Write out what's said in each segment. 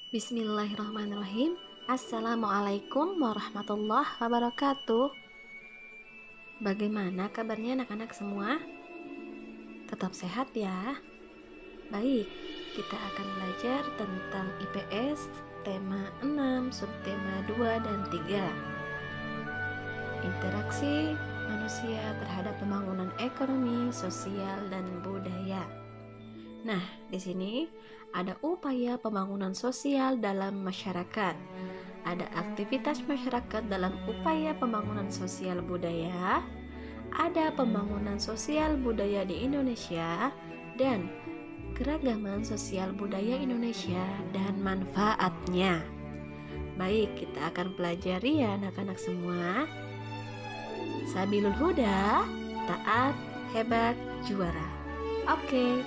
Bismillahirrahmanirrahim. Assalamualaikum warahmatullahi wabarakatuh. Bagaimana kabarnya anak-anak semua? Tetap sehat ya. Baik, kita akan belajar tentang IPS tema 6, subtema 2 dan 3. Interaksi manusia terhadap pembangunan ekonomi, sosial, dan budaya. Nah, di sini ada upaya pembangunan sosial dalam masyarakat. Ada aktivitas masyarakat dalam upaya pembangunan sosial budaya. Ada pembangunan sosial budaya di Indonesia dan keragaman sosial budaya Indonesia dan manfaatnya. Baik, kita akan pelajari ya anak-anak semua. Sabilul Huda, taat, hebat, juara. Oke.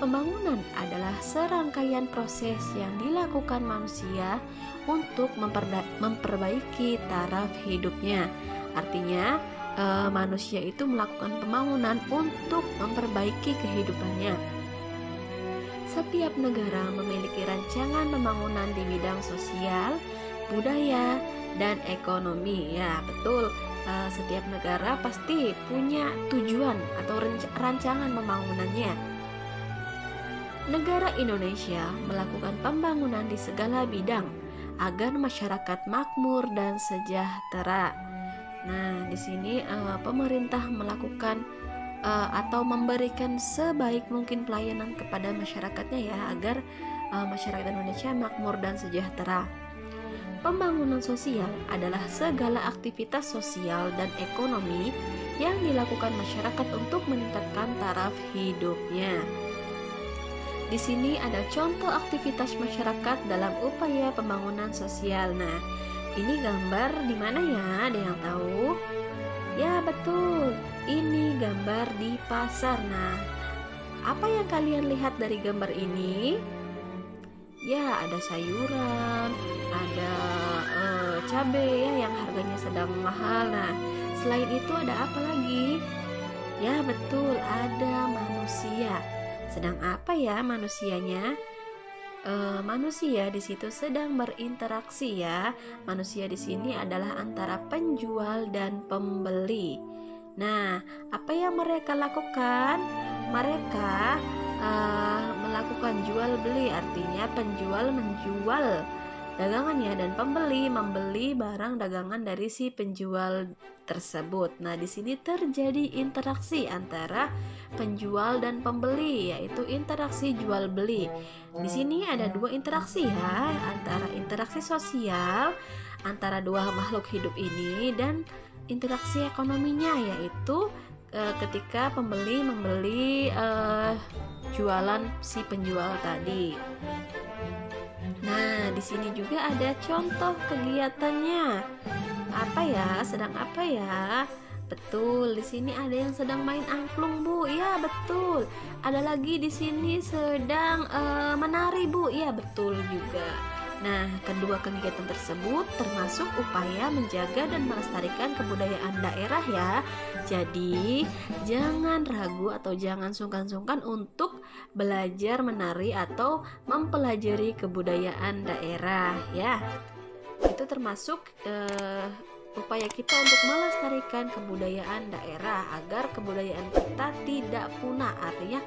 Pembangunan adalah serangkaian proses yang dilakukan manusia untuk memperbaiki taraf hidupnya. Artinya, manusia itu melakukan pembangunan untuk memperbaiki kehidupannya. Setiap negara memiliki rancangan pembangunan di bidang sosial, budaya, dan ekonomi. Ya, betul. Setiap negara pasti punya tujuan atau rancangan pembangunannya. Negara Indonesia melakukan pembangunan di segala bidang agar masyarakat makmur dan sejahtera. Nah, di sini pemerintah melakukan atau memberikan sebaik mungkin pelayanan kepada masyarakatnya ya, agar masyarakat Indonesia makmur dan sejahtera. Pembangunan sosial adalah segala aktivitas sosial dan ekonomi yang dilakukan masyarakat untuk meningkatkan taraf hidupnya. Di sini ada contoh aktivitas masyarakat dalam upaya pembangunan sosial. Nah, ini gambar di mana ya? Ada yang tahu? Ya, betul. Ini gambar di pasar. Nah, apa yang kalian lihat dari gambar ini? Ya, ada sayuran, ada cabai ya yang harganya sedang mahal. Nah, selain itu ada apa lagi? Ya, betul, ada manusia. Sedang apa ya manusianya? Manusia di situ sedang berinteraksi ya. Manusia di sini adalah antara penjual dan pembeli. Nah, apa yang mereka lakukan? Mereka melakukan jual beli, artinya penjual menjual dagangannya dan pembeli membeli barang dagangan dari si penjual tersebut. Nah, di sini terjadi interaksi antara penjual dan pembeli, yaitu interaksi jual beli. Di sini ada dua interaksi ya, antara interaksi sosial antara dua makhluk hidup ini dan interaksi ekonominya, yaitu ketika pembeli membeli jualan si penjual tadi. Nah, di sini juga ada contoh kegiatannya. Apa ya? Sedang apa ya? Betul, di sini ada yang sedang main angklung, Bu. Ya, betul. Ada lagi di sini sedang menari, Bu. Ya, betul juga. Nah, kedua kegiatan tersebut termasuk upaya menjaga dan melestarikan kebudayaan daerah ya. Jadi, jangan ragu atau jangan sungkan-sungkan untuk belajar menari atau mempelajari kebudayaan daerah ya. Itu termasuk upaya kita untuk melestarikan kebudayaan daerah agar kebudayaan kita tidak punah, artinya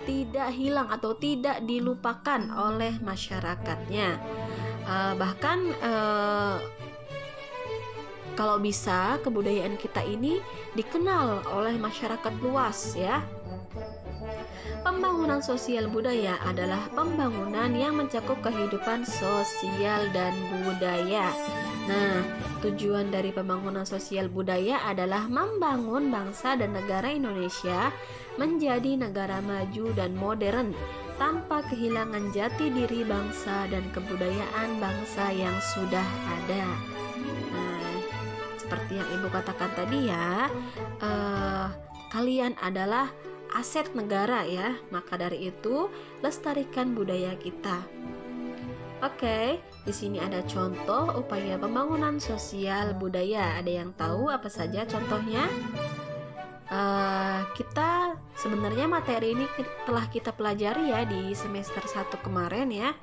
tidak hilang atau tidak dilupakan oleh masyarakatnya. Bahkan kalau bisa kebudayaan kita ini dikenal oleh masyarakat luas ya. Pembangunan sosial budaya adalah pembangunan yang mencakup kehidupan sosial dan budaya. Nah, tujuan dari pembangunan sosial budaya adalah membangun bangsa dan negara Indonesia menjadi negara maju dan modern tanpa kehilangan jati diri bangsa dan kebudayaan bangsa yang sudah ada. Nah, seperti yang Ibu katakan tadi ya, kalian adalah aset negara ya, maka dari itu lestarikan budaya kita. Oke, di sini ada contoh upaya pembangunan sosial budaya. Ada yang tahu apa saja contohnya? Kita sebenarnya materi ini telah kita pelajari ya di semester 1 kemarin ya.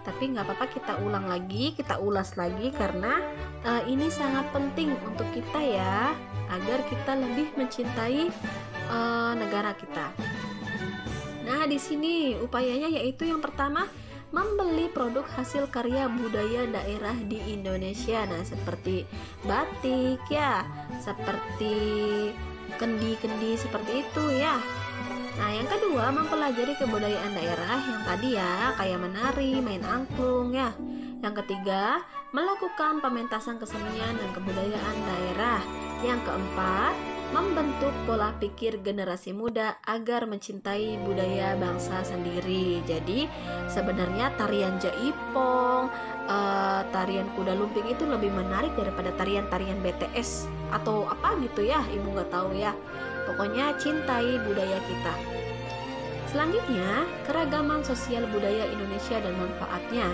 Tapi nggak apa-apa, kita ulang lagi, kita ulas lagi karena ini sangat penting untuk kita ya, agar kita lebih mencintai negara kita. Nah, di sini upayanya yaitu yang pertama, membeli produk hasil karya budaya daerah di Indonesia. Nah, seperti batik ya, seperti kendi-kendi seperti itu ya. Nah, yang kedua, mempelajari kebudayaan daerah yang tadi ya, kayak menari, main angklung ya. Yang ketiga, melakukan pementasan kesenian dan kebudayaan daerah. Yang keempat, membentuk pola pikir generasi muda agar mencintai budaya bangsa sendiri. Jadi sebenarnya tarian jaipong, tarian kuda lumping itu lebih menarik daripada tarian-tarian BTS atau apa gitu ya, ibu nggak tahu ya. Pokoknya cintai budaya kita. Selanjutnya, keragaman sosial budaya Indonesia dan manfaatnya.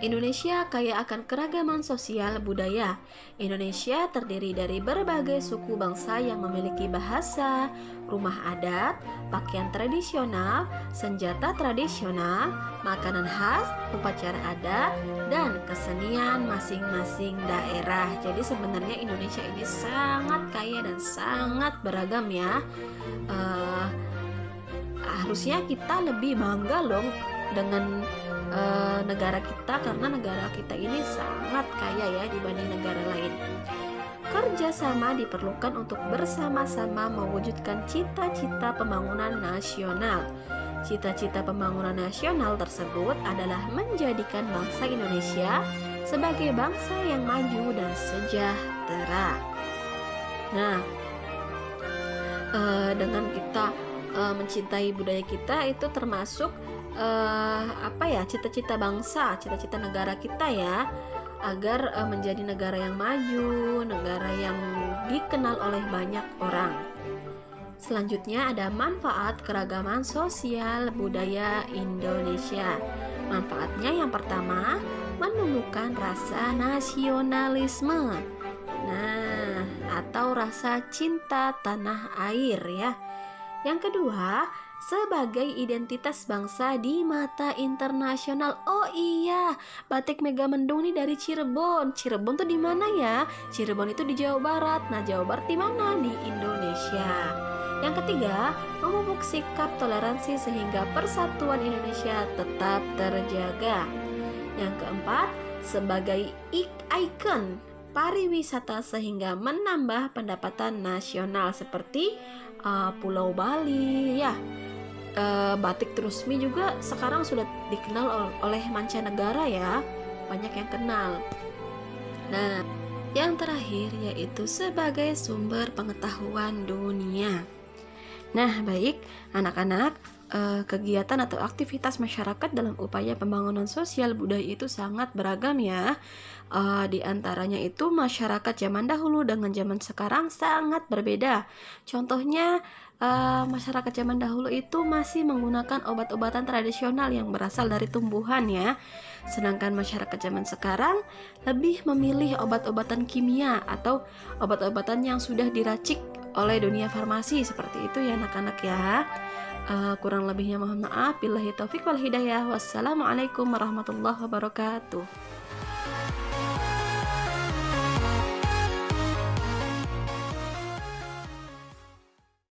Indonesia kaya akan keragaman sosial budaya. Indonesia terdiri dari berbagai suku bangsa yang memiliki bahasa, rumah adat, pakaian tradisional, senjata tradisional, makanan khas, upacara adat, dan kesenian masing-masing daerah. Jadi sebenarnya Indonesia ini sangat kaya dan sangat beragam ya. Harusnya kita lebih bangga loh dengan negara kita, karena negara kita ini sangat kaya ya dibanding negara lain. Kerjasama diperlukan untuk bersama-sama mewujudkan cita-cita pembangunan nasional. Cita-cita pembangunan nasional tersebut adalah menjadikan bangsa Indonesia sebagai bangsa yang maju dan sejahtera. Nah, dengan kita mencintai budaya kita itu termasuk cita-cita bangsa, cita-cita negara kita ya, agar menjadi negara yang maju, negara yang dikenal oleh banyak orang. Selanjutnya ada manfaat keragaman sosial budaya Indonesia. Manfaatnya yang pertama, menumbuhkan rasa nasionalisme. Nah, atau rasa cinta tanah air ya. Yang kedua, sebagai identitas bangsa di mata internasional. Oh iya, batik Megamendung nih dari Cirebon. Cirebon tuh di mana ya? Cirebon itu di Jawa Barat. Nah, Jawa Barat di mana? Di Indonesia. Yang ketiga, memupuk sikap toleransi sehingga persatuan Indonesia tetap terjaga. Yang keempat, sebagai ikon pariwisata sehingga menambah pendapatan nasional seperti Pulau Bali ya. Batik Trusmi juga sekarang sudah dikenal oleh mancanegara ya, banyak yang kenal. Nah, yang terakhir yaitu sebagai sumber pengetahuan dunia. Nah, baik anak-anak, kegiatan atau aktivitas masyarakat dalam upaya pembangunan sosial budaya itu sangat beragam ya. Di antaranya itu masyarakat zaman dahulu dengan zaman sekarang sangat berbeda. Contohnya, masyarakat zaman dahulu itu masih menggunakan obat-obatan tradisional yang berasal dari tumbuhan ya. Sedangkan masyarakat zaman sekarang lebih memilih obat-obatan kimia atau obat-obatan yang sudah diracik oleh dunia farmasi, seperti itu ya anak-anak ya. Kurang lebihnya mohon maaf. Billahi taufik wal hidayah. Wassalamualaikum warahmatullahi wabarakatuh.